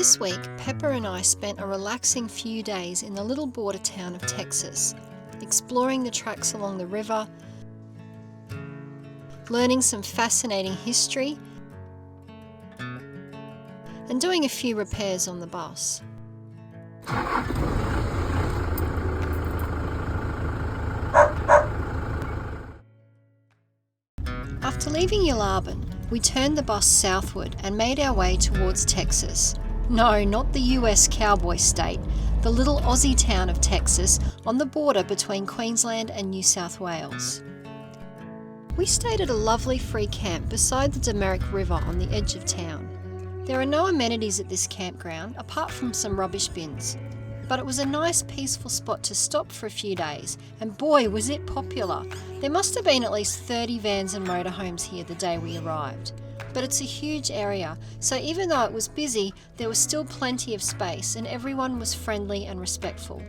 This week, Pepper and I spent a relaxing few days in the little border town of Texas, exploring the tracks along the river, learning some fascinating history, and doing a few repairs on the bus. After leaving Yalarbin, we turned the bus southward and made our way towards Texas. No, not the US cowboy state, the little Aussie town of Texas on the border between Queensland and New South Wales. We stayed at a lovely free camp beside the Demerrick River on the edge of town. There are no amenities at this campground apart from some rubbish bins, but it was a nice peaceful spot to stop for a few days, and boy was it popular. There must have been at least 30 vans and motorhomes here the day we arrived. But it's a huge area, so even though it was busy, there was still plenty of space and everyone was friendly and respectful.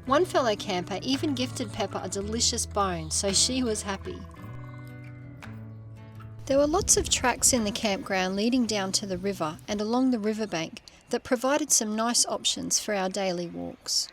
One fellow camper even gifted Pepper a delicious bone, so she was happy. There were lots of tracks in the campground leading down to the river and along the riverbank that provided some nice options for our daily walks.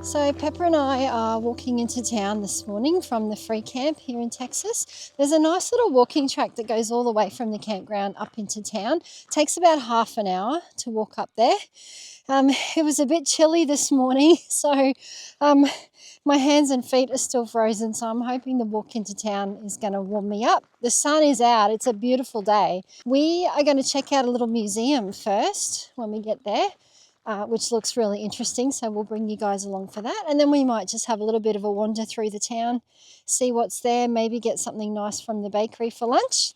So Pepper and I are walking into town this morning from the free camp here in Texas. There's a nice little walking track that goes all the way from the campground up into town. It takes about half an hour to walk up there. It was a bit chilly this morning, so my hands and feet are still frozen, so I'm hoping the walk into town is going to warm me up. The sun is out. It's a beautiful day. We are going to check out a little museum first when we get there. Which looks really interesting, so we'll bring you guys along for that, and then we might just have a little bit of a wander through the town, see what's there, maybe get something nice from the bakery for lunch.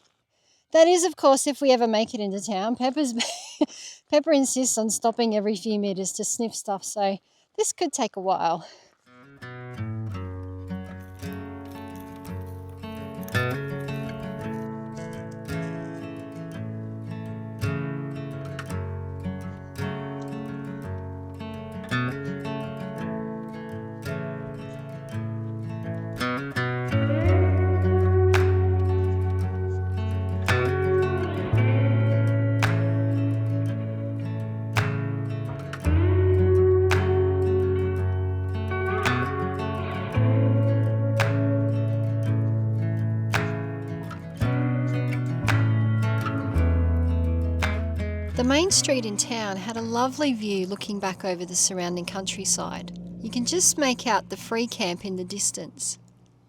That is, of course, if we ever make it into town. Pepper insists on stopping every few metres to sniff stuff, so this could take a while. The main street in town had a lovely view looking back over the surrounding countryside. You can just make out the free camp in the distance.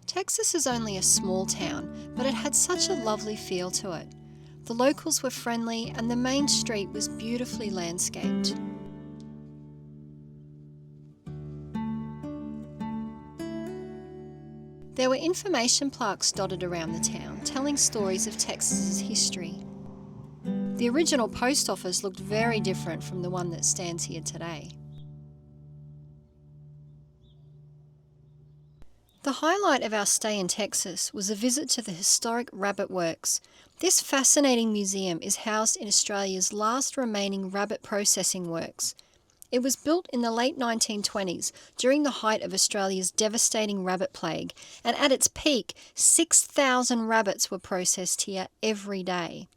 Texas is only a small town, but it had such a lovely feel to it. The locals were friendly and the main street was beautifully landscaped. There were information plaques dotted around the town, telling stories of Texas's history. The original post office looked very different from the one that stands here today. The highlight of our stay in Texas was a visit to the historic Rabbit Works. This fascinating museum is housed in Australia's last remaining rabbit processing works. It was built in the late 1920s during the height of Australia's devastating rabbit plague, and at its peak, 6,000 rabbits were processed here every day.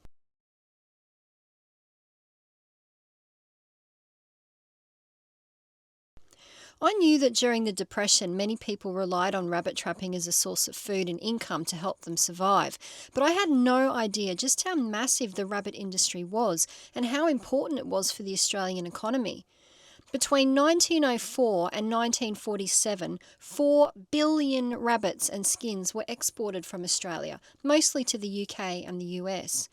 I knew that during the Depression, many people relied on rabbit trapping as a source of food and income to help them survive, but I had no idea just how massive the rabbit industry was and how important it was for the Australian economy. Between 1904 and 1947, 4 billion rabbits and skins were exported from Australia, mostly to the UK and the US.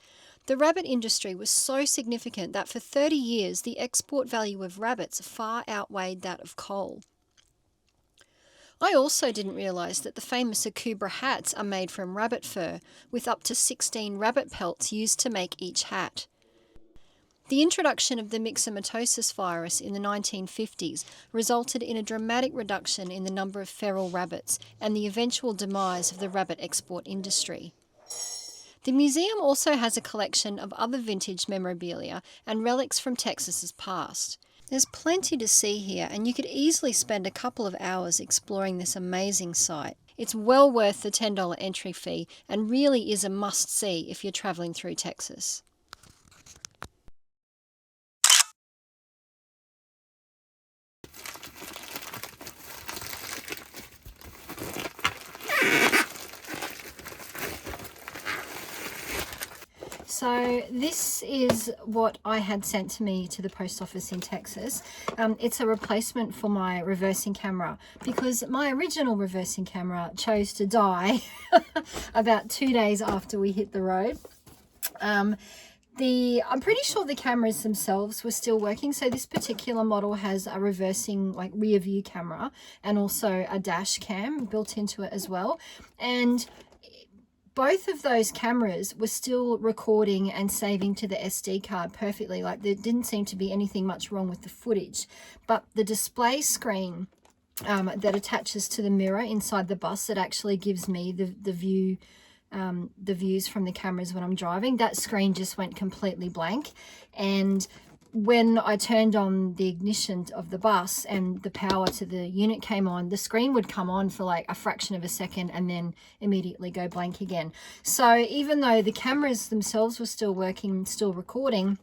The rabbit industry was so significant that for 30 years the export value of rabbits far outweighed that of coal. I also didn't realise that the famous Akubra hats are made from rabbit fur, with up to 16 rabbit pelts used to make each hat. The introduction of the myxomatosis virus in the 1950s resulted in a dramatic reduction in the number of feral rabbits and the eventual demise of the rabbit export industry. The museum also has a collection of other vintage memorabilia and relics from Texas's past. There's plenty to see here, and you could easily spend a couple of hours exploring this amazing site. It's well worth the $10 entry fee and really is a must-see if you're travelling through Texas. So this is what I had sent to me to the post office in Texas. It's a replacement for my reversing camera because my original reversing camera chose to die about 2 days after we hit the road. I'm pretty sure the cameras themselves were still working. So this particular model has a reversing like rear view camera and also a dash cam built into it as well. And both of those cameras were still recording and saving to the SD card perfectly. Like there didn't seem to be anything much wrong with the footage, but the display screen that attaches to the mirror inside the bus that actually gives me the views from the cameras when I'm driving, that screen just went completely blank. And when I turned on the ignition of the bus and the power to the unit came on, the screen would come on for like a fraction of a second and then immediately go blank again. So even though the cameras themselves were still working, still recording,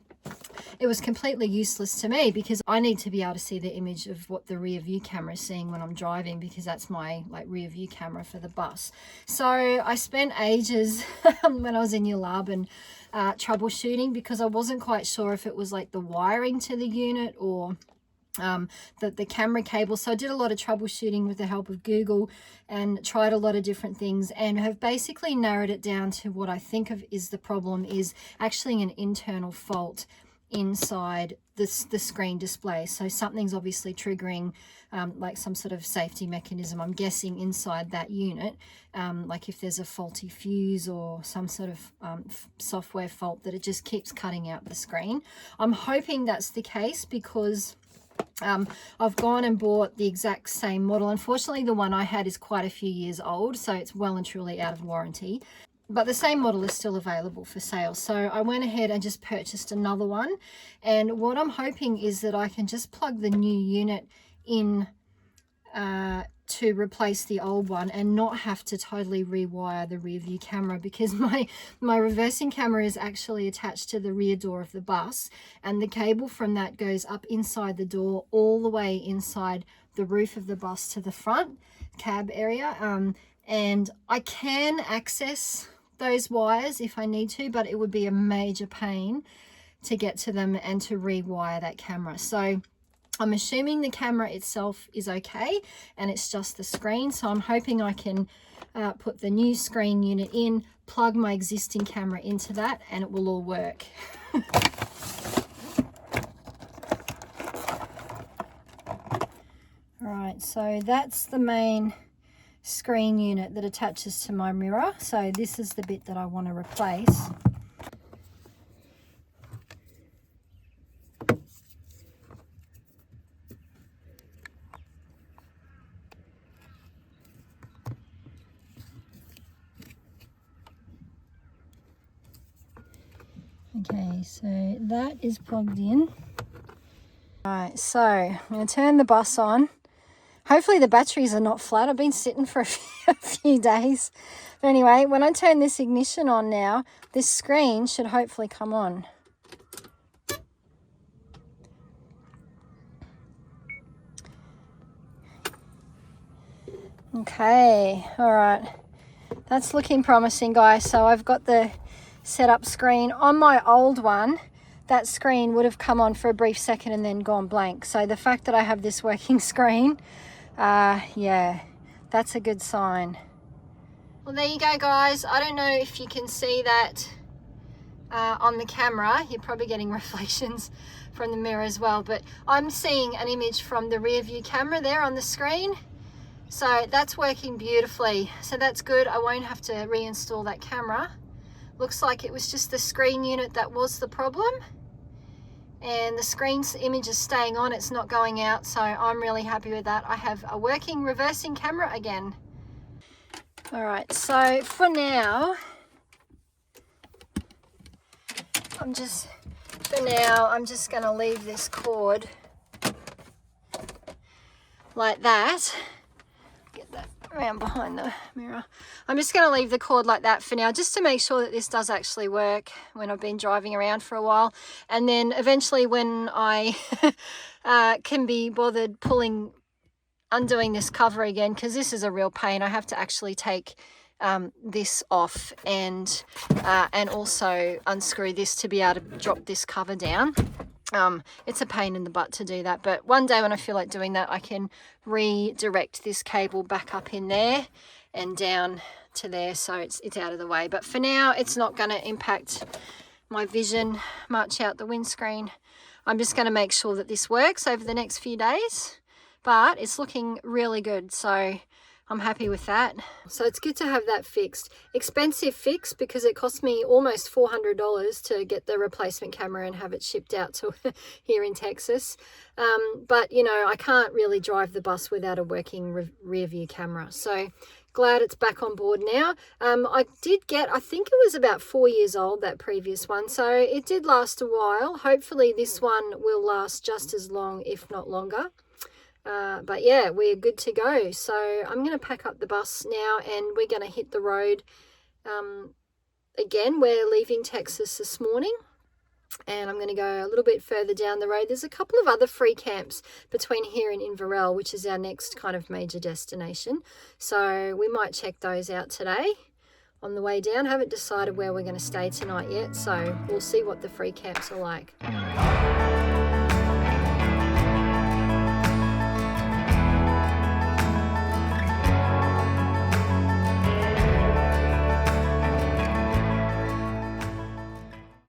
it was completely useless to me because I need to be able to see the image of what the rear view camera is seeing when I'm driving, because that's my like rear view camera for the bus. So I spent ages when I was in Yularbin troubleshooting, because I wasn't quite sure if it was like the wiring to the unit or the camera cable. So I did a lot of troubleshooting with the help of Google and tried a lot of different things, and have basically narrowed it down to what I think of is the problem is actually an internal fault inside the screen display. So something's obviously triggering like some sort of safety mechanism, I'm guessing, inside that unit, like if there's a faulty fuse or some sort of software fault that it just keeps cutting out the screen. I'm hoping that's the case because I've gone and bought the exact same model. Unfortunately, the one I had is quite a few years old, so it's well and truly out of warranty. But the same model is still available for sale. So I went ahead and just purchased another one. And what I'm hoping is that I can just plug the new unit in to replace the old one and not have to totally rewire the rear view camera, because my reversing camera is actually attached to the rear door of the bus, and the cable from that goes up inside the door all the way inside the roof of the bus to the front cab area. And I can access those wires if I need to, but it would be a major pain to get to them and to rewire that camera. So I'm assuming the camera itself is okay and it's just the screen. So I'm hoping I can put the new screen unit in, plug my existing camera into that, and it will all work. All right, so that's the main screen unit that attaches to my mirror. So this is the bit that I want to replace. Okay, so that is plugged in. All right, so I'm going to turn the bus on. Hopefully the batteries are not flat. I've been sitting for a few days. But anyway, when I turn this ignition on now, this screen should hopefully come on. Okay, all right. That's looking promising, guys. So I've got the setup screen. On my old one, that screen would have come on for a brief second and then gone blank. So the fact that I have this working screen, yeah, that's a good sign. Well, there you go, guys. I don't know if you can see that on the camera. You're probably getting reflections from the mirror as well, but I'm seeing an image from the rear view camera there on the screen. So that's working beautifully. So that's good. I won't have to reinstall that camera. Looks like it was just the screen unit that was the problem. And the screen's image is staying on, it's not going out, so I'm really happy with that. I have a working reversing camera again. All right, so for now, I'm just going to leave this cord like that. Get that around behind the mirror. I'm just going to leave the cord like that for now, just to make sure that this does actually work when I've been driving around for a while. And then eventually when I can be bothered undoing this cover again, because this is a real pain. I have to actually take this off and also unscrew this to be able to drop this cover down. It's a pain in the butt to do that, but one day when I feel like doing that, I can redirect this cable back up in there and down to there, so it's out of the way. But for now, it's not going to impact my vision much out the windscreen. I'm just going to make sure that this works over the next few days, but it's looking really good, so I'm happy with that. So it's good to have that fixed. Expensive fix, because it cost me almost $400 to get the replacement camera and have it shipped out to here in Texas. But you know, I can't really drive the bus without a working rear view camera. So glad it's back on board now. I think it was about 4 years old, that previous one. So it did last a while. Hopefully this one will last just as long, if not longer. But yeah, we're good to go. So I'm going to pack up the bus now and we're going to hit the road. Again, we're leaving Texas this morning and I'm going to go a little bit further down the road. There's a couple of other free camps between here and Inverell, which is our next kind of major destination. So we might check those out today on the way down. Haven't decided where we're going to stay tonight yet, so we'll see what the free camps are like.